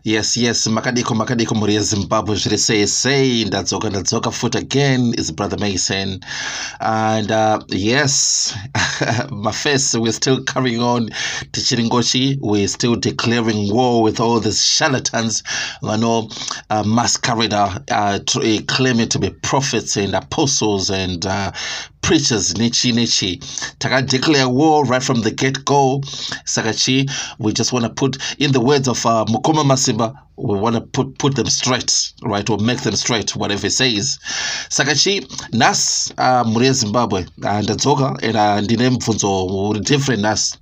Yes, Makadiko Maria Zimbabwe, say, Ndadzoka foot again is Brother Mason. And yes, my face, we're still carrying on to Chiringochi. We're still declaring war with all these charlatans, masquerade, claiming to be prophets and apostles and preachers, Nichi. Taka declare war right from the get-go. Sakachi, we just want to put, in the words of Mukoma Masiba, we want to put them straight, right, or make them straight, whatever it says. Sakachi, nas Muria Zimbabwe, and Ndzoka, and Ndinemubvunzo, different nas.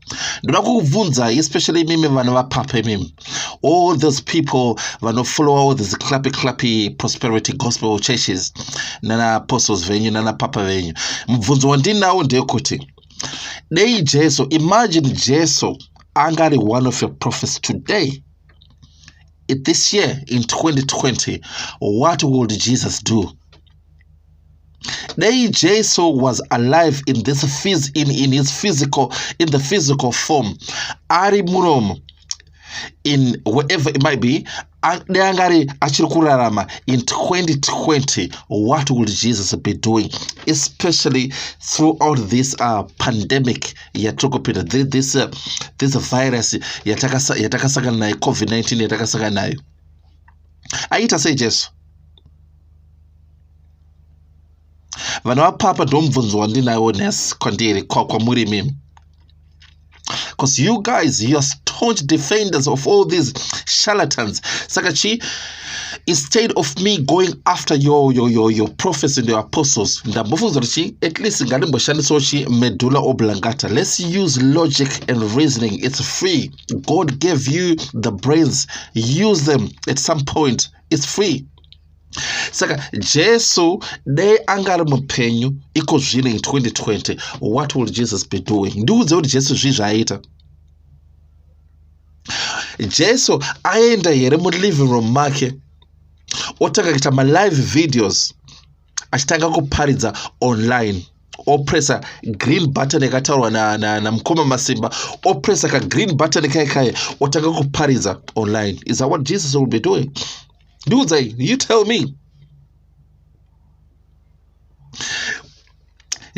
Ndinakuvunza, especially mimi Vana pape mimi. All those people who follow all these clappy prosperity gospel churches, nana apostles venue, nana papa venue. Mubvunzo wandinawo ndeyekuti. Dei Jesu, imagine Jesu angari one of your prophets today. This year in 2020, what would Jesus do? Dei Jesu was alive in this in the physical form. Ari muromo in wherever it might be. In 2020, what will Jesus be doing, especially throughout this pandemic? This virus, COVID-19, aita say Jesus. Vana papa ndomubvunzo wandinawo kwandiri kwamuri mimi. Because you guys, you are staunch defenders of all these charlatans. Sakachi, instead of me going after your prophets and your apostles, at least medulla oblongata. Let's use logic and reasoning. It's free. God gave you the brains. Use them at some point. It's free. Saka Jesu de angari mupenyu iko zvino in 2020, what will Jesus be doing? Ndiudze kuti Jesu zvizvaita. Jesu aenda here mu living room make otanga kuita ma live videos achitanga kuparidza online. Opressa green button yakataurwa na Mukoma Masimba, opressa ka green button kai otanga kuparidza online. Is that what Jesus will be doing? Ndiudze, you tell me.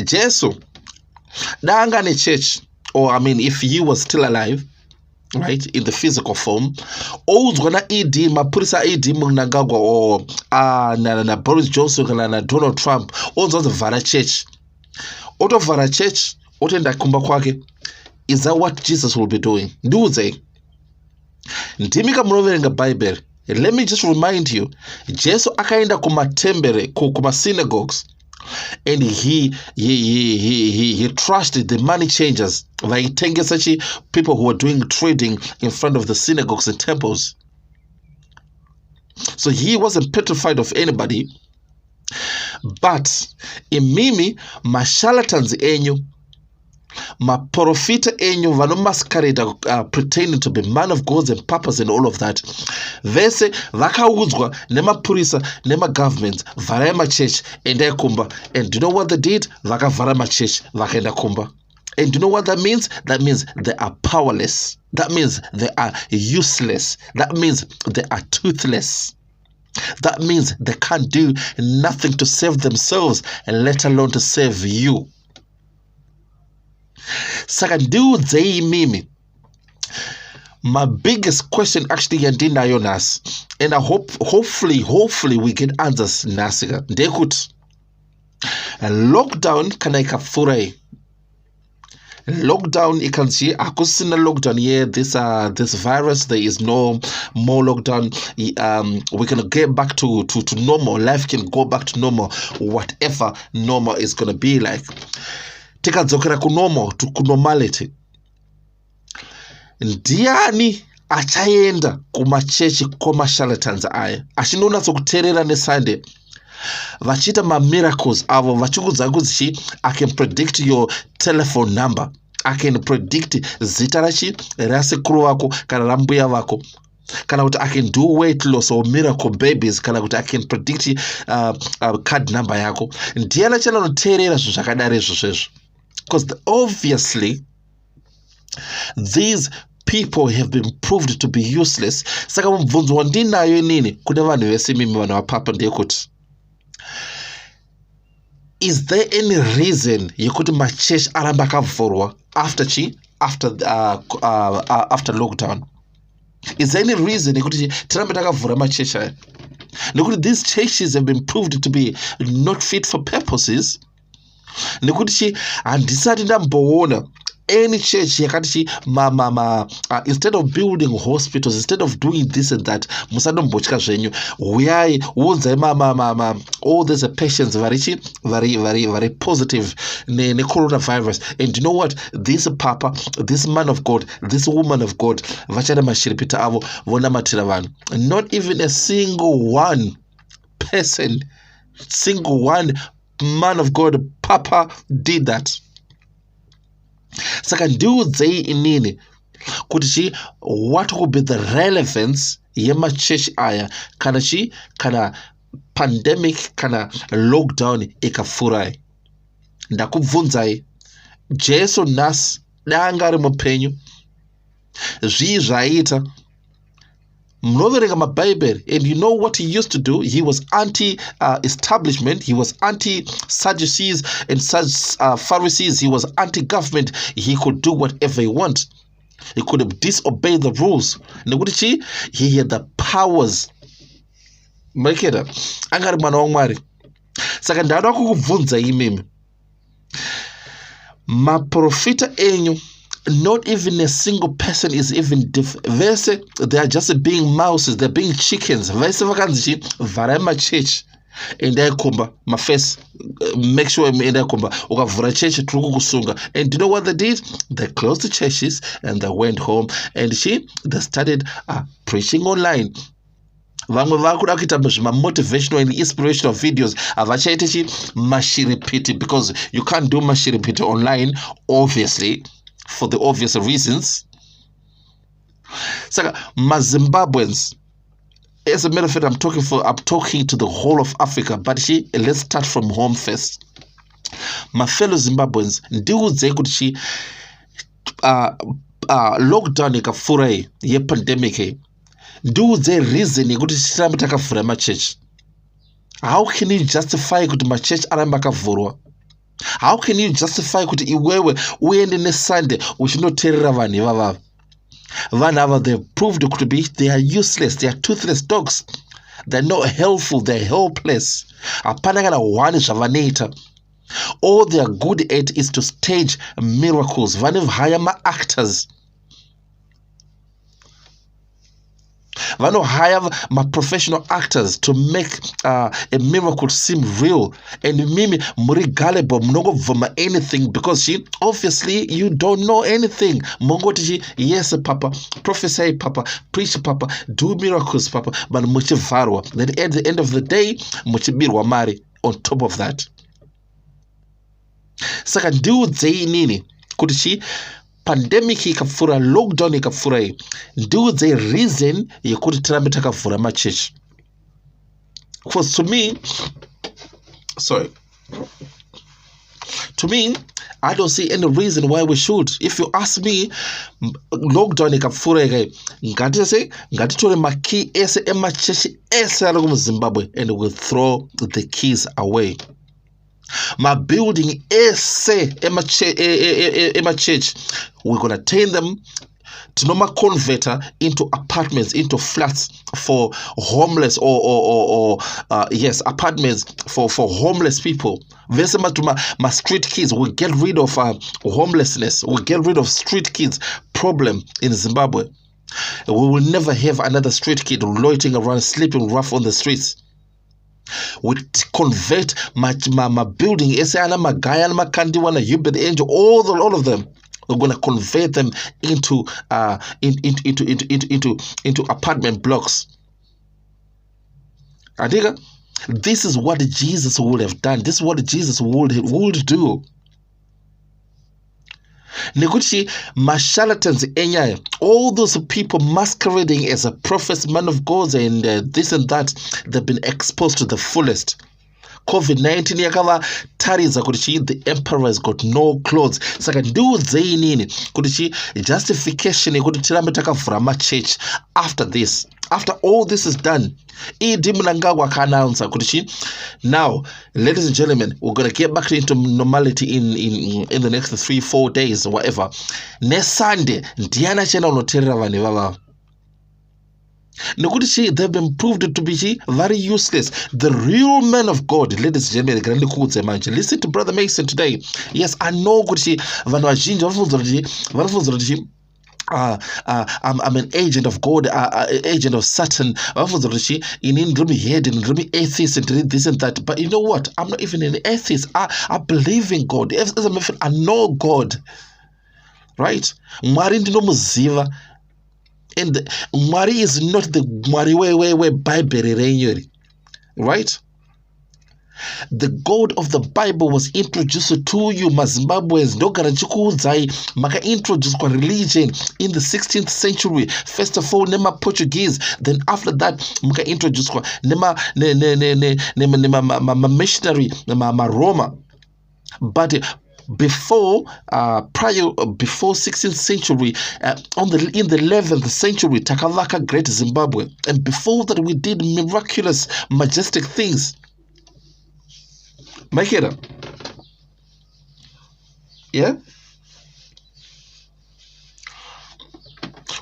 Jesu dangane church, or I mean if you was still alive, right, in the physical form, always gonna mapurisa munangagwa or na Boris Johnson na Donald Trump, all those Vana church. Out of Vana church, otenda kumba kwake. Is that what Jesus will be doing? Ndiudze. Ndimika munoverenga Bible. Let me just remind you, Jesu akaenda kumatembere, kuma synagogues, and he trusted the money changers, like people who were doing trading in front of the synagogues and temples. So he wasn't petrified of anybody. But in mimi, ma charlatans enyu, ma profita enyu vano masquerade pretending to be man of God and purpose and all of that. Vese vakaudzwa nemapurisa nema government vara ma church enda kumba. And do you know what they did? Vakavara ma church vakaenda kumba. And do you know what that means? That means they are powerless. That means they are useless. That means they are toothless. That means they can't do nothing to save themselves, and let alone to save you. Sakandiudze mimi. My biggest question actually yandinayo nas, and I hopefully we get answers nasiga. Ndekut. Lockdown kanaikafure. Lockdown, you can see akusina lockdown here. This virus, there is no more lockdown. We can get back to normal. Life can go back to normal, whatever normal is gonna be like. Tikadzokera kunormal, to normality. Ndiani achaenda kumachechi koma charlatans aya achinona sokuterera neSunday vachita ma miracles avo vachikudza kuti I can predict your telephone number, I can predict zita rasekuru vako kana rambuya vako, kana kuti I can do weight loss or miracle babies, kana kuti I can predict card number yako. Ndiani achanoterera zvakadare izvozvo? Because obviously these people have been proved to be useless. Saka mubvunzo wandinayo nini kune vanhu vese mimi vanhu vapapa ndeyekuti, is there any reason yekuti machurch aramba akavhurwa after lockdown? Is there any reason yekuti tirambe takavhura machurch aya? Nekuti these churches have been proved to be not fit for purposes. Nekuti handisati ndamboona any church yakati instead of building hospitals, instead of doing this and that, musandombotya zvenyu, uyai uunzai all these patients very positive ne coronavirus, and you know what, this papa, this man of God, this woman of God, vachada mashiripita avo vonamatira vanhu. Not even a single one person, single one man of God, papa, did that. Saka ndiudzei inini kuti what will be the relevance yemachurch aya kana pandemic kana lockdown ikapfurai? Ndakubvunzai, Jesu nhasi danga ari mupenyu, zvii zvaaita? Munoverenga maBhaibheri, and you know what he used to do? He was anti-establishment, he was anti-Sadducees and Pharisees, he was anti-government. He could do whatever he wanted. He could disobey the rules. He had the powers. Makeda angari mwana waMwari. Saka ndada kukubvunza imimi, maprofita enyu, not even a single person is even verse, they are just being mouses, they're being chickens. Verse vakanzi vharai machurch endai kumba mafirst, make sure endai kumba ukavhura church tiri kukusunga. And you know what they did? They closed the churches and they went home, and they started preaching online. Vamwe vakuda kuita motivational and inspirational videos avachaiti mashiripiti, because you can't do mashiripiti online, obviously, for the obvious reasons. Saka Zimbabweans, as a matter of fact, I'm talking to the whole of Africa, but let's start from home first. My fellow Zimbabweans, ndiudzei kuti lockdown ikapfurai ye pandemic, ndiudzei reason yekuti tirambe takavhura machurch. How can you justify kuti machurch arambe akavhurwa? How can you justify kuti iwewe uende neSunday uchinoteerera vanhu ivava? Vanhu ava, they've proved to be, they are useless, they are toothless dogs, they're not helpful, they're helpless. Hapana kana one zvavanoita. All they are good at is to stage miracles. Hire actors. Hire my professional actors to make a miracle seem real. And mimi muri gullible, mnogo voma anything, because obviously you don't know anything. Mongoti yes papa, prophesy papa, preach papa, do miracles papa, but muchi varwa. Then at the end of the day, muchi birwa mari on top of that. Saka ndiudzei nini kuti pandemic ikapfura, lockdown ikapfurai, ndiudzei reason yekuti tirambe takavhura machurch. Because to me, I don't see any reason why we should. If you ask me, lockdown ikapfurai, ngatitore makey ese emachurch ese ari muZimbabwe and we'll throw the keys away. My building ema church, we're gonna turn them to normal converter into apartments, into flats for homeless apartments for homeless people. My street kids, we get rid of homelessness, we get rid of street kids problem in Zimbabwe. We will never have another street kid loitering around, sleeping rough on the streets. We convert my building, Makandiwana, Yube the Angel, all of them. We're gonna convert them into apartment blocks. I think this is what Jesus would have done. This is what Jesus would do. Neguchi masharlatans enyaya, all those people masquerading as a prophet, man of God, and this and that, they've been exposed to the fullest. COVID-19 yakavataridza kuti chii, the emperor has got no clothes. Saka ndiudzei inini kuti chii, justification yekuti tirambe takavhura machechi after this. After all this is done, Mnangagwa announce kuti chii, now, ladies and gentlemen, we're going to get back into normality in the next 3-4 days or whatever. Next Sunday, ndiana chena unoterera vanhu ivava. Nokuti they've been proved to be very useless. The real man of God, ladies and gentlemen, listen to Brother Mason today. Yes, I know kuti vanhu vazhinji vanofunzira kuti I'm an agent of God, agent of Satan. In head and atheist and this and that. But you know what? I'm not even an atheist. I believe in God. As a matter of fact, I know God. Right? Mwari ndinomuziva. And Mwari is not the Mwari where Bible. Right? The God of the Bible was introduced to you, Zimbabweans. Maka introduced religion in the 16th century. First of all, nema Portuguese. Then after that, maka introduced nema missionary, nema Roma. But before 16th century, in the 11th century, Takavaka Great Zimbabwe, and before that we did miraculous, majestic things. Make it up. Yeah?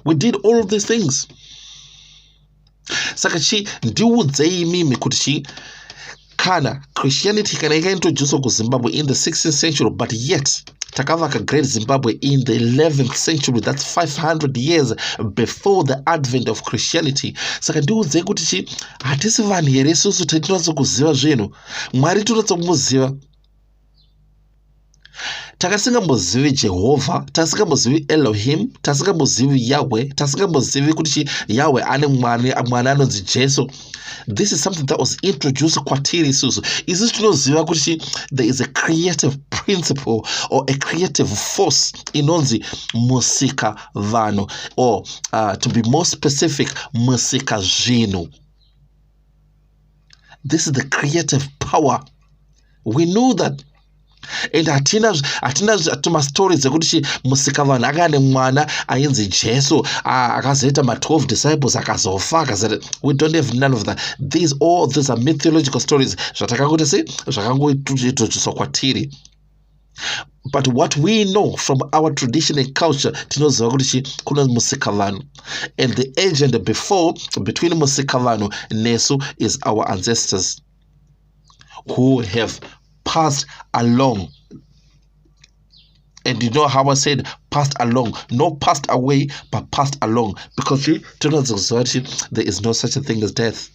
We did all of these things. Sakachi ndiudzei mimi kuti kana Christianity kana introduced to Zimbabwe in the 16th century, but yet takavaka Great Zimbabwe in the 11th century. That's 500 years before the advent of Christianity. Saka ndiudzei kuti hatisi vanhu here isusu tinozo kuziva zvinhu. Mwari tinotsomuziva. Takasingambozivi Jehovah, takasingambozivi Elohim, takasingambozivi Yahweh, takasingambozivi kuti Yahweh ane mwana anonzi Jesu. This is something that was introduced kwatiri isusu. Isusu tinoziva kuti there is a creative principle or a creative force inonzi musika vanhu, or to be more specific, musika zvinhu. This is the creative power. We know that. And hatina tuma stories ekuti musika vanhu akane mwana ainzi Jesu akazoita 12 disciples akazofa akazata. We don't have none of that. These are mythological stories zvatakangoti zvakangoitwa kwatiri. But what we know from our tradition and culture, tinoziva kuti kuna musika vanhu, and the agent between musika vanhu nesu is our ancestors who have passed along. And you know how I said passed along, not passed away, but passed along, because there is no such a thing as death.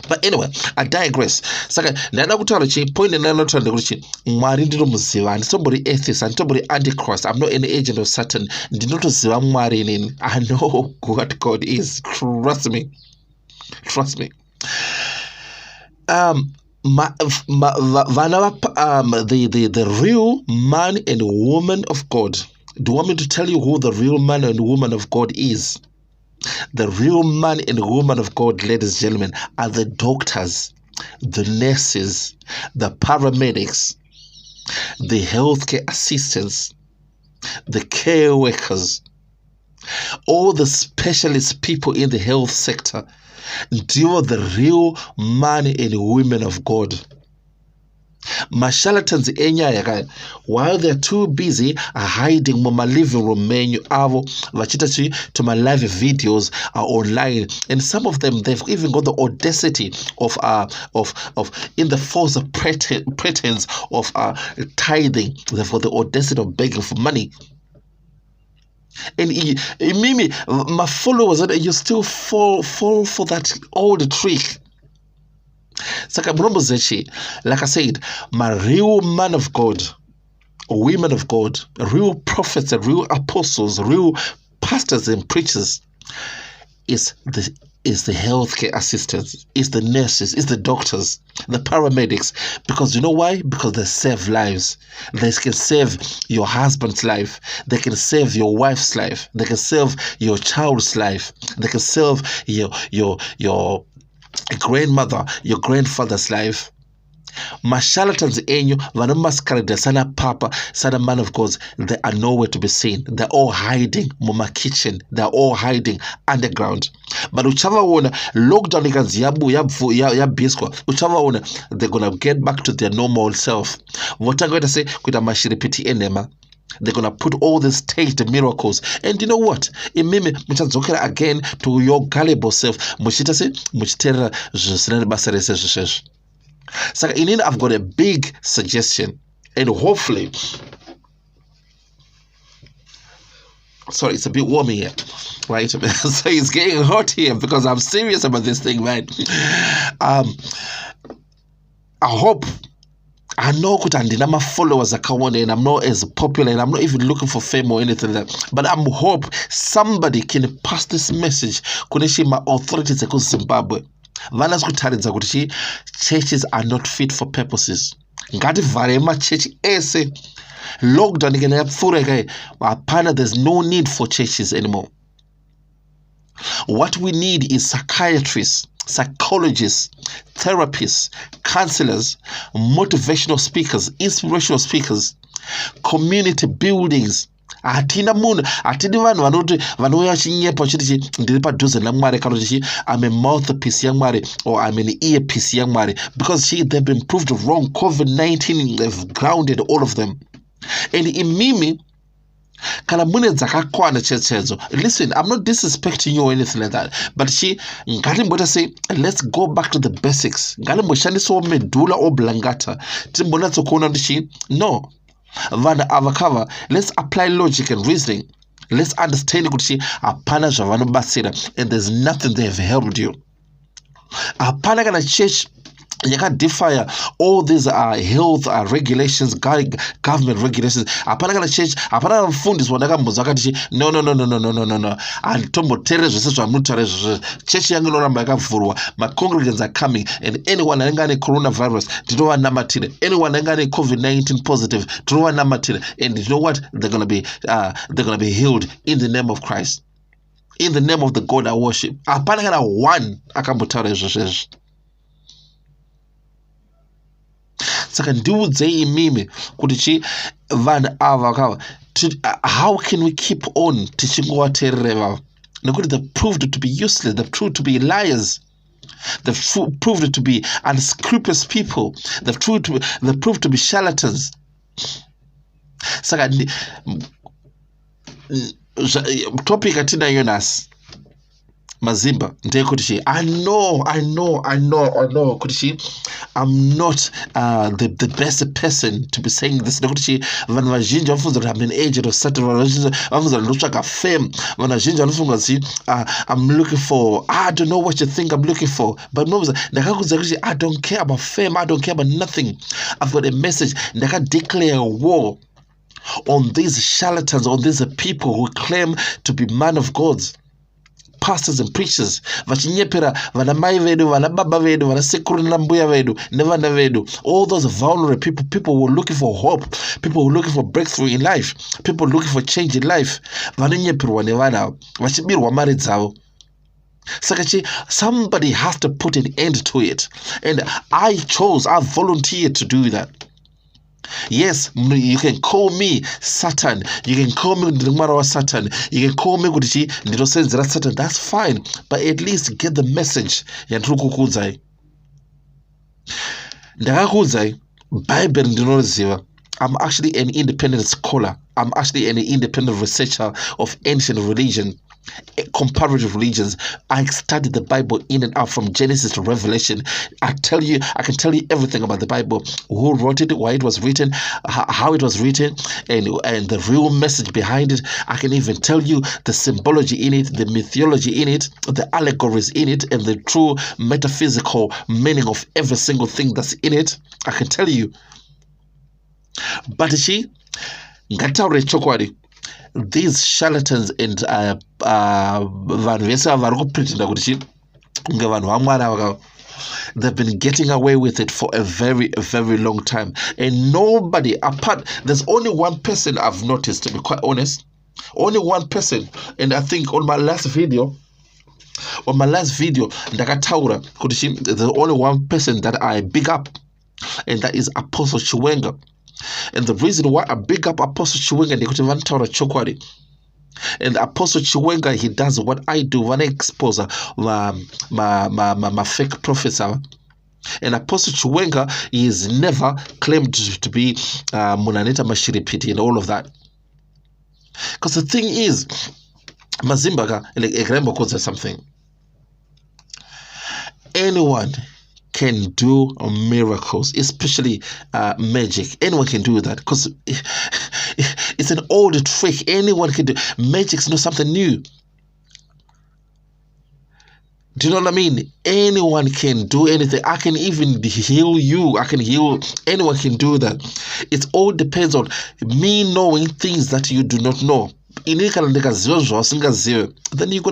But anyway, I digress. Saka ndana kutaura point ndinotanda kuti Mwari ndinomuziva, anditombori atheist, anditombori antichrist. I'm not an agent of Satan. Ndinotoziva Mwari inini. I know what God is. Trust me. The real man and woman of God. Do you want me to tell you who the real man and woman of God is? The real man and woman of God, ladies and gentlemen, are the doctors, the nurses, the paramedics, the healthcare assistants, the care workers, all the specialist people in the health sector. They are the real man and women of God. Masharlatans enyaya while they're too busy hiding in my living room menu avo vachita to my live videos are online, and some of them they've even got the audacity of in the false pretense of tithing. They've got the audacity of begging for money. And Mimi, my followers, you still fall for that old trick. Like I said, my real man of God, women of God, real prophets and real apostles, real pastors and preachers is the healthcare assistants, is the nurses, is the doctors, the paramedics. Because you know why? Because they save lives. They can save your husband's life. They can save your wife's life. They can save your child's life. They can save your a grandmother, your grandfather's life. Masharlatans enyu vanomasquerade sana papa sana man of God, they are nowhere to be seen. They're all hiding muma kitchen. They're all hiding underground. But uchavaona lockdown ikanzi yabviswa, uchavaona they're gonna get back to their normal self. Votangoita say kuita mashiripiti enema. They're gonna put all these staged miracles, and you know what? Imimi muchadzokera again to your gullible self. Muchita say muchitera zvisina basa rese zvishezvo. So in I've got a big suggestion, and hopefully, sorry, it's a bit warm here, right? So it's getting hot here because I'm serious about this thing, man. I hope, I know that Ndinama followers are coming, and I'm not as popular, and I'm not even looking for fame or anything like that. But I'm hope somebody can pass this message. Kuneshi my authorities in Zimbabwe. Vana skutaridza kuti churches are not fit for purposes. Ngativhare church ese. Lockdown ikana yapfuura kai. Hapana, there's no need for churches anymore. What we need is psychiatrists, psychologists, therapists, counselors, motivational speakers, inspirational speakers, community buildings. Hatina munhu, hatidi vanhu vanoti vanouya chinyepa chiti ndiri padhuze naMwari kana kuti I'm a mouthpiece yaMwari or I'm an earpiece yaMwari, because they've been proved wrong. COVID-19 have grounded all of them. And imimi kana mune dzakakwana chechedzo. Listen, I'm not disrespecting you or anything like that, but ngatimbota say let's go back to the basics. Ngatimboshandisawo medulla oblongata timbonatso kuona kuti no. Vana avakava, let's apply logic and reasoning. Let's understand kuti hapana zvavanobatsira, and there's nothing they have helped you. Hapana kana church yakadefy all these health regulations, government regulations. Hapana kana church, hapana mfundisi wandakambonzwa akati no. Anditomboteerera zvese zvamunotaura izvozvo. Church yangu inoramba yakavhurwa. My congregants are coming, and anyone anenge ane coronavirus tinovanamatirira. Anyone anenge ane COVID-19 positive tinovanamatirira. And you know what? They're gonna be healed in the name of Christ, in the name of the God I worship. Hapana kana one akambotaura izvozvo. Saka ndiudzei imimi kuti vanhu ava vakava, how can we keep on tichingovateerera ivava? Nekuti they've proved to be useless, they've proved to be liars, they've proved to be unscrupulous people, they've proved to be charlatans. Saka topic atinayo nhasi Mazimba ndekuti I know kuti I'm not the best person to be saying this. Nekuti vanhu vazhinji vanofunga kuti I'm an agent of certain, vanhu vazhinji vanofunga kuti ndotsvaka fame, vanhu vazhinji vanofunga kuti I'm looking for, I don't know what you think I'm looking for, but ndakakudza kuti I don't care about fame, I don't care about nothing. I've got a message. Ndakadeclare war on these charlatans, on these people who claim to be man of God, pastors and preachers, vachinyepera vana mai vedu, vana baba vedu, vana sekuru nambuya vedu, nevana vedu, all those vulnerable people who are looking for hope, people who are looking for breakthrough in life, people looking for change in life, vanonyeperwa nevana vachibirwa mari dzavo. Saka somebody has to put an end to it, and I volunteered to do that. Yes, you can call me Satan, you can call me Ndimara Satan, you can call me kuti ndinoseenzera Satan, that's fine, but at least get the message yandiri kukuudzai. Ndakakuudzai Bible ndinoziva. I'm actually an independent scholar. I'm actually an independent researcher of ancient religion, comparative religions. I studied the Bible in and out from Genesis to Revelation. I can tell you everything about the Bible: who wrote it, why it was written, how it was written, and the real message behind it. I can even tell you the symbology in it, the mythology in it, the allegories in it, and the true metaphysical meaning of every single thing that's in it. I can tell you. But ngataure chokwadi, these charlatans and vanhu vese vari kupretenda kuti kunge vanhu vaMwari, they've been getting away with it for a very long time, and nobody apart. There's only one person I've noticed, to be quite honest, only one person, and I think on my last video On my last video, ndakataura kuti there's only one person that I big up, and that is Apostle Chiwenga. And the reason why I big up Apostle Chiwenga ndikuti vantaura chokwadi. And Apostle Chiwenga, he does what I do when I expose my fake prophets. And Apostle Chiwenga, he is never claimed to be Munaneta Mashiripiti and all of that. Because the thing is, Mazimbaga, like Egrembo calls something. Anyone can do miracles, especially magic. Anyone can do that because it's an old trick. Anyone can do. Magic's not something new. Do you know what I mean? Anyone can do anything. I can even heal you. I can heal. Anyone can do that. It all depends on me knowing things that you do not know. Then you're going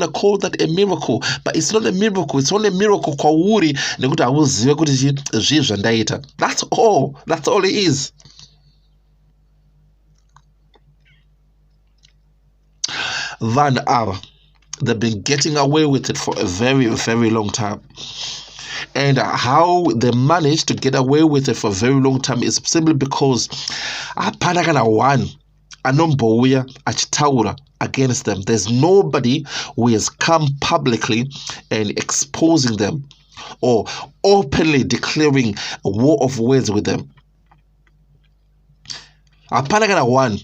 to call that a miracle. But it's not a miracle. It's only a miracle. That's all. That's all it is. Vana, they've been getting away with it for a very, very long time. And how they managed to get away with it for a very long time is simply because one anombouya achitaura against them. There's nobody who has come publicly and exposing them or openly declaring a war of words with them. One.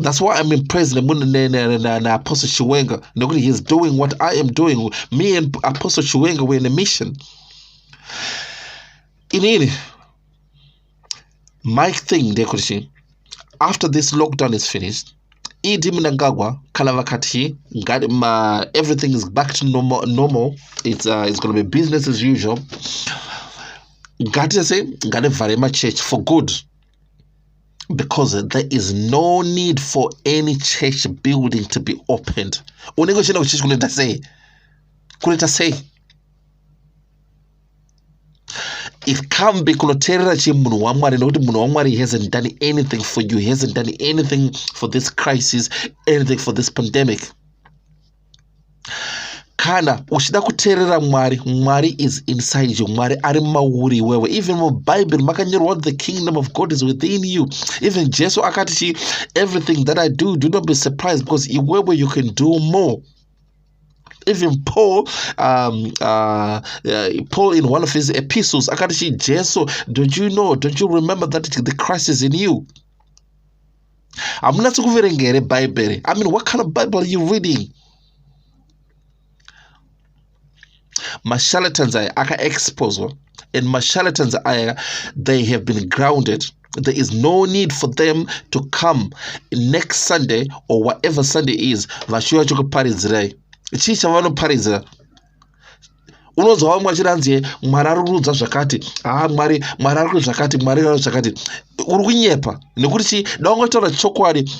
That's why I'm impressed with Apostle Chiwenga. He's doing what I am doing. Me and Apostle Chiwenga, we're in a mission. My thing, after this lockdown is finished, everything is back to normal. It's going to be business as usual. Varema church for good. Because there is no need for any church building to be opened. It can't be he hasn't done anything for you. He hasn't done anything for this crisis, anything for this pandemic. Kana ushida kuterera Mwari is inside you. Mwari ari mauri wewe. Even in the Bible makanyirwa the kingdom of God is within you. Even Jesus akatichi, everything that I do not be surprised, because iwewe you can do more. Even Paul in one of his epistles akatichi, Jesus, don't you remember that the Christ is in you? I'm not kuverengere Bible. I mean, what kind of Bible are you reading? My charlatans are exposed, and my charlatans they have been grounded. There is no need for them to come next Sunday or whatever Sunday is. Vashuwa chuko parizire. Chicha wano parizira. Unozo wa mwachiranzie mwararurudza zvakati. Mwararurudza zvakati, mwararurudza zvakati. Urukunyepa. Nekuti daungotaura chokwadi.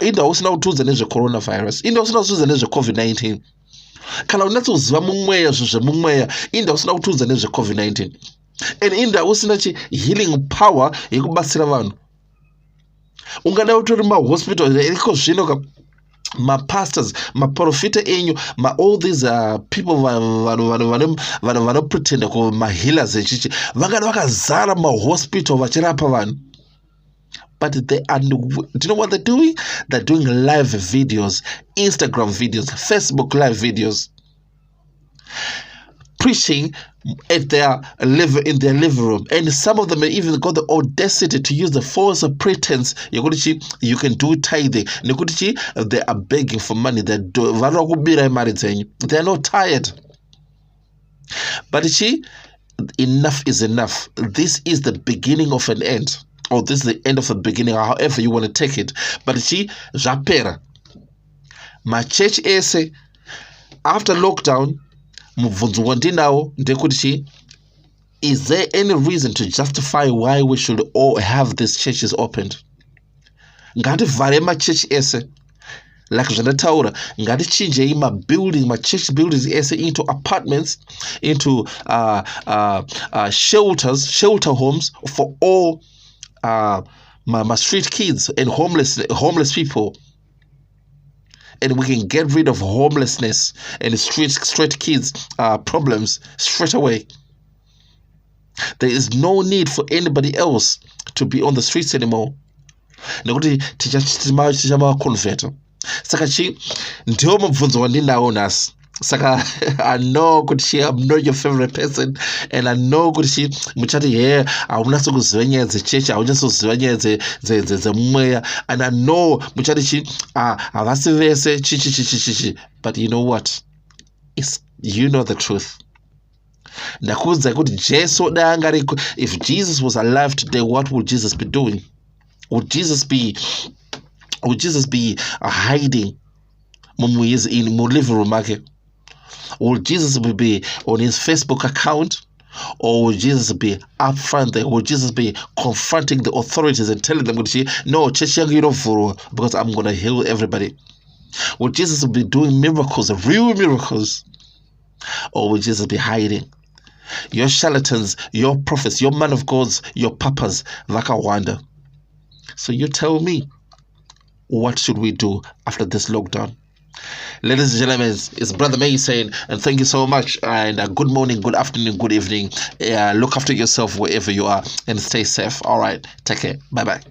Inda usina kutudza nezve coronavirus. Inda usina kutudza nezve COVID-19. Kana unatsoziva mumweya zvezvemumweya, inda usina kutudza nezve COVID-19. And inda usina healing power yekubatsira vanhu. Ungada utori mahospital eriko zvino mapastors, maprofita enyu, all these people vanopretenda kuva mahealers echichi, vangada vakazara mahospital vachirapa vanhu. But do you know what they're doing? They're doing live videos, Instagram videos, Facebook live videos, preaching in their living room. And some of them even got the audacity to use the false pretense. You can do tithing. They are begging for money. They are not tired. But enough is enough. This is the beginning of an end. Or this is the end of the beginning, however you want to take it. But Japera. My church essay, after lockdown, is there any reason to justify why we should all have these churches opened? Ngati varema church essay. Like Janataura, Ngati my building, my church buildings into apartments, into shelter homes for all my street kids and homeless people. and we can get rid of homelessness and street kids problems straight away. There is no need for anybody else to be on the streets anymore. Nekuti tichamakonverta. Saka ndiwo mubvunzo wandinawo nasi. Saka I know kuti I'm not your favorite person, and I know kuti muchati haunasi kuziva nyaya dzechechi, haunasi kuziva nyaya dzemweya, and I know muchati havasi vese chichi. But you know what? You know the truth. Ndakuudza kuti Jesu if Jesus was alive today, what would Jesus be doing? Would Jesus be hiding in living room market? Will Jesus be on his Facebook account? Or will Jesus be up front there? Will Jesus be confronting the authorities and telling them, no, because I'm going to heal everybody? Will Jesus be doing miracles, real miracles? Or will Jesus be hiding? Your charlatans, your prophets, your man of gods, your papas, like I wonder. So you tell me, what should we do after this lockdown? Ladies and gentlemen, it's Brother May saying, and thank you so much, and good morning, good afternoon, good evening. Look after yourself wherever you are, and stay safe. All right, take care. Bye-bye.